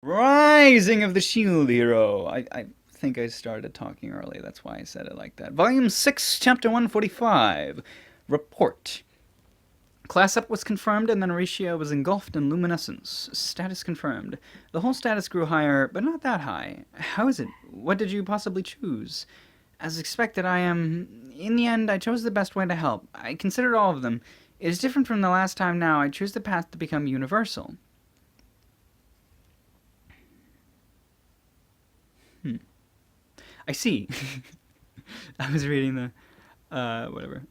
Rising of the Shield Hero. I think I started talking early. That's why I said it like that. Volume 6, Chapter 145. Report. Class up was confirmed, and then Horatio was engulfed in luminescence. Status confirmed. The whole status grew higher, but not that high. How is it? What did you possibly choose? As expected, I am. In the end, I chose the best way to help. I considered all of them. It is different from the last time now. I choose the path to become universal. I see. I was reading whatever.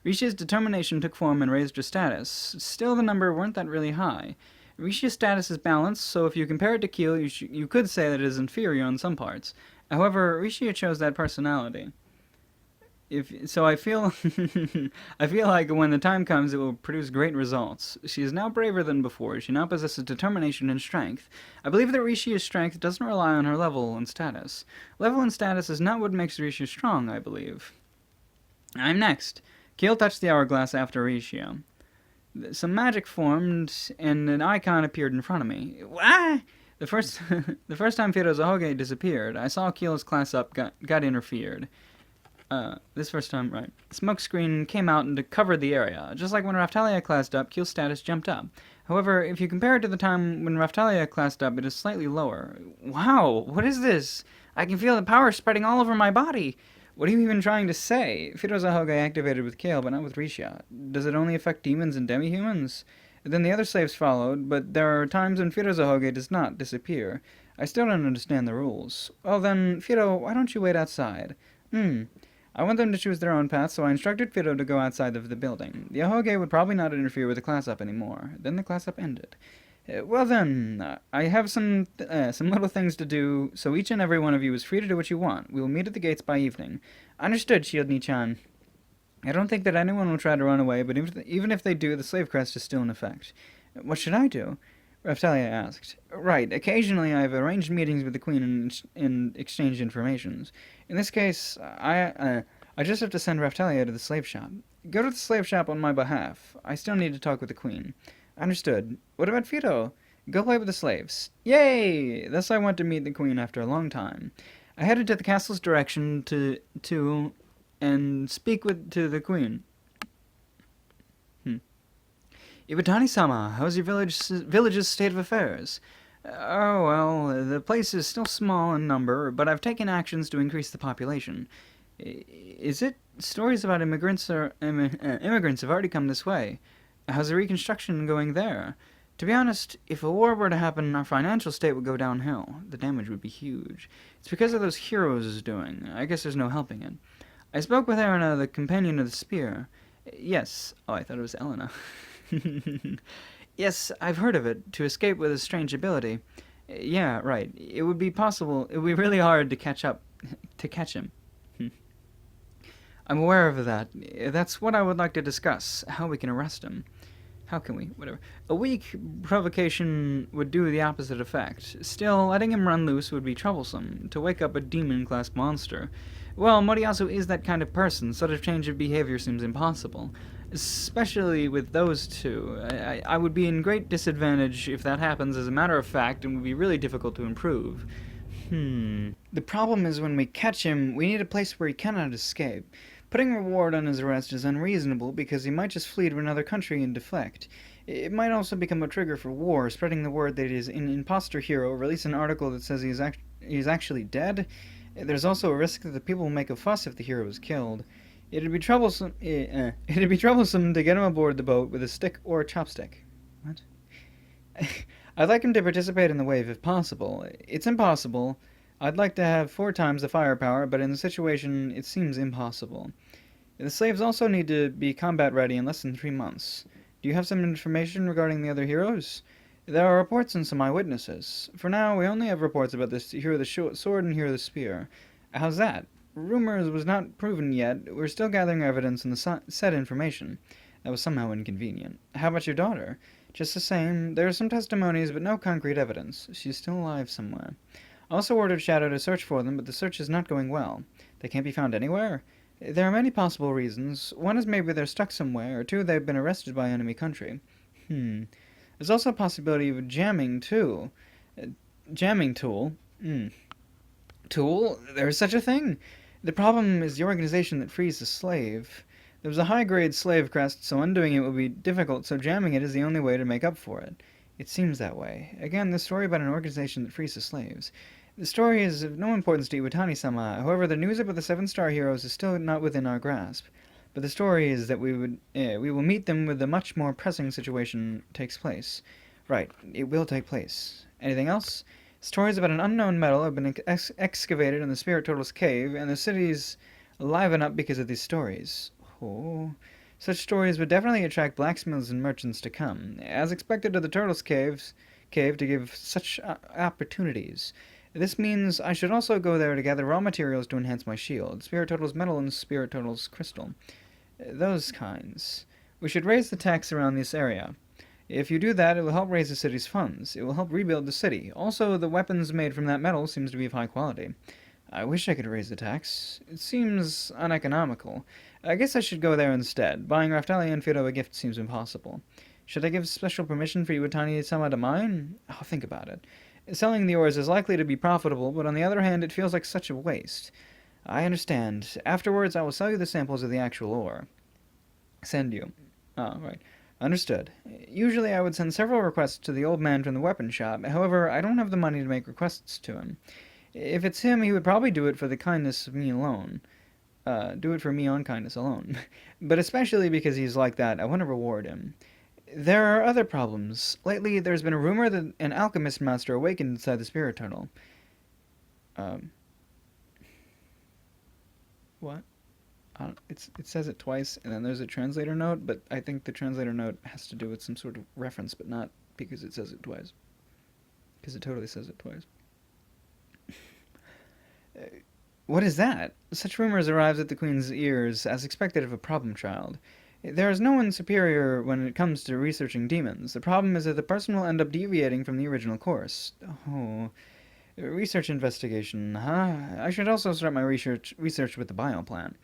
Risha's determination took form and raised her status. Still, the number weren't that really high. Risha's status is balanced, so if you compare it to Keel, you could say that it is inferior in some parts. However, Risha chose that personality. I feel, I feel like when the time comes, it will produce great results. She is now braver than before. She now possesses determination and strength. I believe that Rishia's strength doesn't rely on her level and status. Level and status is not what makes Rishia strong, I believe. I'm next. Keel touched the hourglass after Rishia. Some magic formed, and an icon appeared in front of me. Ah! The first, the first time Firozahoge disappeared, I saw Keel's class up got interfered. This first time, right. Smoke screen came out and covered the area. Just like when Raftalia classed up, Keel's status jumped up. However, if you compare it to the time when Raftalia classed up, it is slightly lower. Wow, what is this? I can feel the power spreading all over my body. What are you even trying to say? Firozahoge activated with Kale, but not with Risha. Does it only affect demons and demi-humans? Then the other slaves followed, but there are times when Firozahoge does not disappear. I still don't understand the rules. Well then, Firo, why don't you wait outside? I want them to choose their own path, so I instructed Fido to go outside of the building. The Ahoge would probably not interfere with the class-up anymore. Then the class-up ended. Well then, I have some little things to do, so each and every one of you is free to do what you want. We will meet at the gates by evening. Understood, Shieldni-chan. I don't think that anyone will try to run away, but even if they do, the slave crest is still in effect. What should I do? Raftalia asked. Right, occasionally I have arranged meetings with the Queen and exchanged informations. In this case, I just have to send Raftalia to the slave shop. Go to the slave shop on my behalf. I still need to talk with the Queen. Understood. What about Fido? Go play with the slaves. Yay! Thus I went to meet the Queen after a long time. I headed to the castle's direction and speak to the Queen. Iwatani-sama, how's your village's state of affairs? Oh, well, the place is still small in number, but I've taken actions to increase the population. Is it? Stories about immigrants have already come this way. How's the reconstruction going there? To be honest, if a war were to happen, our financial state would go downhill. The damage would be huge. It's because of those heroes is doing. I guess there's no helping it. I spoke with Erina, the companion of the spear. Yes. Oh, I thought it was Elena. Yes, I've heard of it, to escape with a strange ability. Yeah, right. It would be really hard to catch him. I'm aware of that. That's what I would like to discuss, how we can arrest him. How can we? Whatever. A weak provocation would do the opposite effect. Still, letting him run loose would be troublesome, to wake up a demon-class monster. Well, Moriyasu is that kind of person. Such a change of behavior seems impossible. Especially with those two. I would be in great disadvantage if that happens as a matter of fact, and would be really difficult to improve. The problem is when we catch him, we need a place where he cannot escape. Putting reward on his arrest is unreasonable because he might just flee to another country and deflect. It might also become a trigger for war, spreading the word that he is an imposter hero, release an article that says he is actually dead. There's also a risk that the people will make a fuss if the hero is killed. It'd be troublesome to get him aboard the boat with a stick or a chopstick. What? I'd like him to participate in the wave if possible. It's impossible. I'd like to have 4 times the firepower, but in the situation, it seems impossible. The slaves also need to be combat ready in less than 3 months. Do you have some information regarding the other heroes? There are reports and some eyewitnesses. For now, we only have reports about this hero the sword and hero the spear. How's that? Rumors was not proven yet. We're still gathering evidence and the said information. That was somehow inconvenient. How about your daughter? Just the same. There are some testimonies, but no concrete evidence. She's still alive somewhere. I also ordered Shadow to search for them, but the search is not going well. They can't be found anywhere? There are many possible reasons. One is maybe they're stuck somewhere, or 2, they've been arrested by enemy country. There's also a possibility of a jamming, too. Jamming tool. Tool? There's such a thing. The problem is the organization that frees the slave. There was a high-grade slave crest, so undoing it would be difficult, so jamming it is the only way to make up for it. It seems that way. Again, the story about an organization that frees the slaves. The story is of no importance to Iwatani-sama. However, the news about the seven-star heroes is still not within our grasp. But the story is that we will meet them when the much more pressing situation takes place. Right, it will take place. Anything else? Stories about an unknown metal have been excavated in the Spirit Turtle's cave, and the cities liven up because of these stories. Oh, such stories would definitely attract blacksmiths and merchants to come, as expected of the Turtle's cave to give such opportunities. This means I should also go there to gather raw materials to enhance my shield, Spirit Turtle's metal and Spirit Turtle's crystal. Those kinds. We should raise the tax around this area. If you do that, it will help raise the city's funds. It will help rebuild the city. Also, the weapons made from that metal seems to be of high quality. I wish I could raise the tax. It seems uneconomical. I guess I should go there instead. Buying Raftalia and Fido a gift seems impossible. Should I give special permission for Iwatani-sama to mine? I'll think about it. Selling the ores is likely to be profitable, but on the other hand, it feels like such a waste. I understand. Afterwards, I will sell you the samples of the actual ore. Send you. Oh, right. Understood. Usually I would send several requests to the old man from the weapon shop. However, I don't have the money to make requests to him. If it's him, he would probably do it for the kindness of me alone. Do it for me on kindness alone. But especially because he's like that, I want to reward him. There are other problems. Lately, there's been a rumor that an alchemist master awakened inside the Spirit Turtle. What? It says it twice, and then there's a translator note, but I think the translator note has to do with some sort of reference, but not because it says it twice. Because it totally says it twice. What is that? Such rumors arrives at the Queen's ears, as expected of a problem child. There is no one superior when it comes to researching demons. The problem is that the person will end up deviating from the original course. Oh, research investigation, huh? I should also start my research with the bioplant.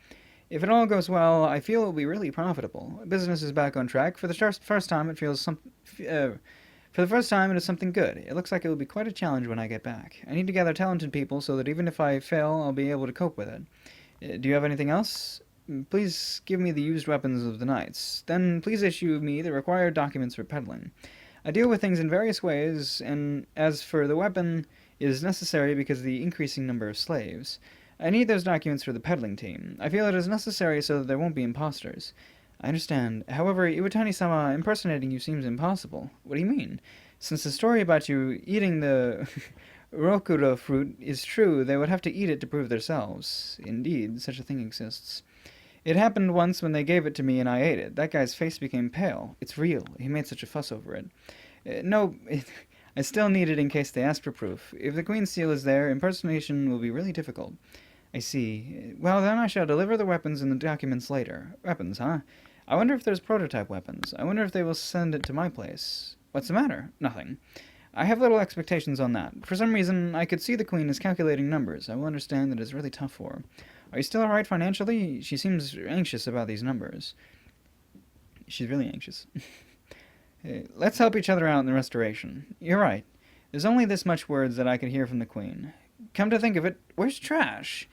If it all goes well, I feel it will be really profitable. Business is back on track. For the first time, it feels for the first time, it is something good. It looks like it will be quite a challenge when I get back. I need to gather talented people so that even if I fail, I'll be able to cope with it. Do you have anything else? Please give me the used weapons of the knights. Then please issue me the required documents for peddling. I deal with things in various ways, and as for the weapon, it is necessary because of the increasing number of slaves. I need those documents for the peddling team. I feel it is necessary so that there won't be imposters. I understand. However, Iwatani-sama impersonating you seems impossible. What do you mean? Since the story about you eating the Rokuro fruit is true, they would have to eat it to prove themselves. Indeed, such a thing exists. It happened once when they gave it to me and I ate it. That guy's face became pale. It's real. He made such a fuss over it. I still need it in case they ask for proof. If the Queen's seal is there, impersonation will be really difficult. I see. Well, then I shall deliver the weapons and the documents later. Weapons, huh? I wonder if there's prototype weapons. I wonder if they will send it to my place. What's the matter? Nothing. I have little expectations on that. For some reason, I could see the Queen is calculating numbers. I will understand that it's really tough for her. Are you still alright financially? She seems anxious about these numbers. She's really anxious. Let's help each other out in the restoration. You're right. There's only this much words that I could hear from the Queen. Come to think of it, where's Trash?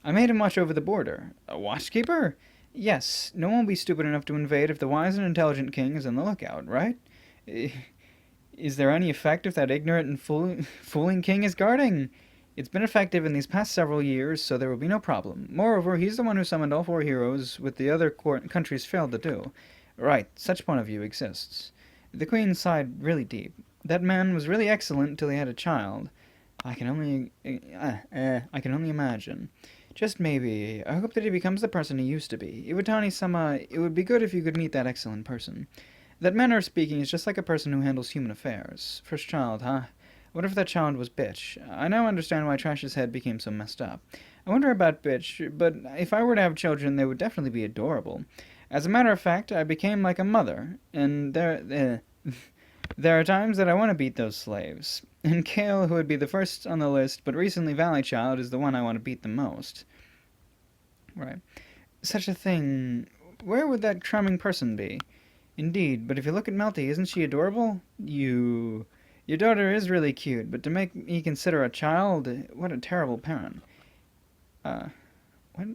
I made him watch over the border. A watchkeeper? Yes, no one will be stupid enough to invade if the wise and intelligent king is on the lookout, right? Is there any effect if that ignorant and fooling king is guarding? It's been effective in these past several years, so there will be no problem. Moreover, he's the one who summoned all 4 heroes, which the other countries failed to do. Right, such point of view exists. The Queen sighed really deep. That man was really excellent until he had a child. I can only imagine. Just maybe. I hope that he becomes the person he used to be. Iwatani-sama, it would be good if you could meet that excellent person. That manner of speaking is just like a person who handles human affairs. First child, huh? What if that child was Bitch? I now understand why Trash's head became so messed up. I wonder about Bitch, but if I were to have children, they would definitely be adorable. As a matter of fact, I became like a mother, and there are times that I want to beat those slaves. And Kale, who would be the first on the list, but recently Valley Child, is the one I want to beat the most. Right. Such a thing. Where would that charming person be? Indeed, but if you look at Melty, isn't she adorable? Your daughter is really cute, but to make me consider a child, what a terrible parent. Uh, what,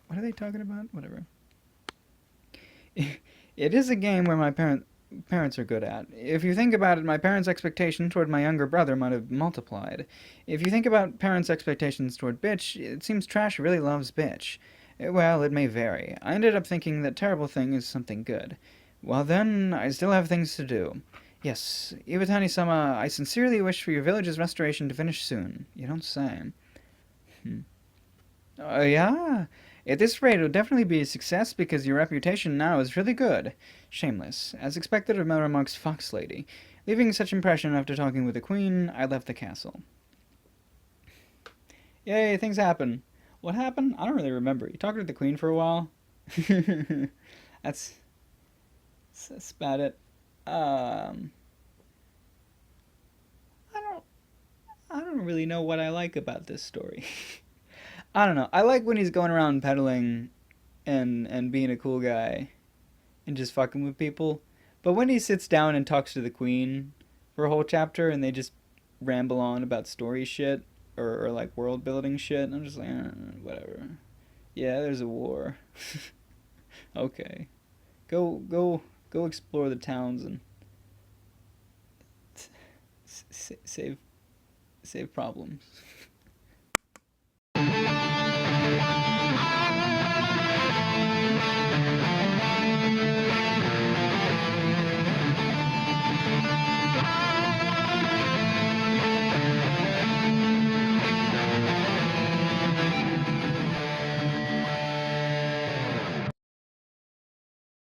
what are they talking about? Whatever. It is a game where my parents are good at. If you think about it, my parents' expectations toward my younger brother might have multiplied. If you think about parents' expectations toward Bitch, it seems Trash really loves Bitch. Well, it may vary. I ended up thinking that terrible thing is something good. Well then, I still have things to do. Yes, Iwatani-sama, I sincerely wish for your village's restoration to finish soon. You don't say. Hmm. Yeah. At this rate, it'll definitely be a success because your reputation now is really good. Shameless. As expected of Melramark's Fox Lady. Leaving such impression after talking with the Queen, I left the castle. Yay, things happen. What happened? I don't really remember. You talked to the Queen for a while? that's, that's about it. Um, I don't, I don't really know what I like about this story. I don't know. I like when he's going around peddling and being a cool guy and just fucking with people. But when he sits down and talks to the queen for a whole chapter and they just ramble on about story shit or like world building shit, I'm just like, whatever. Yeah, there's a war. Okay, go explore the towns and save problems.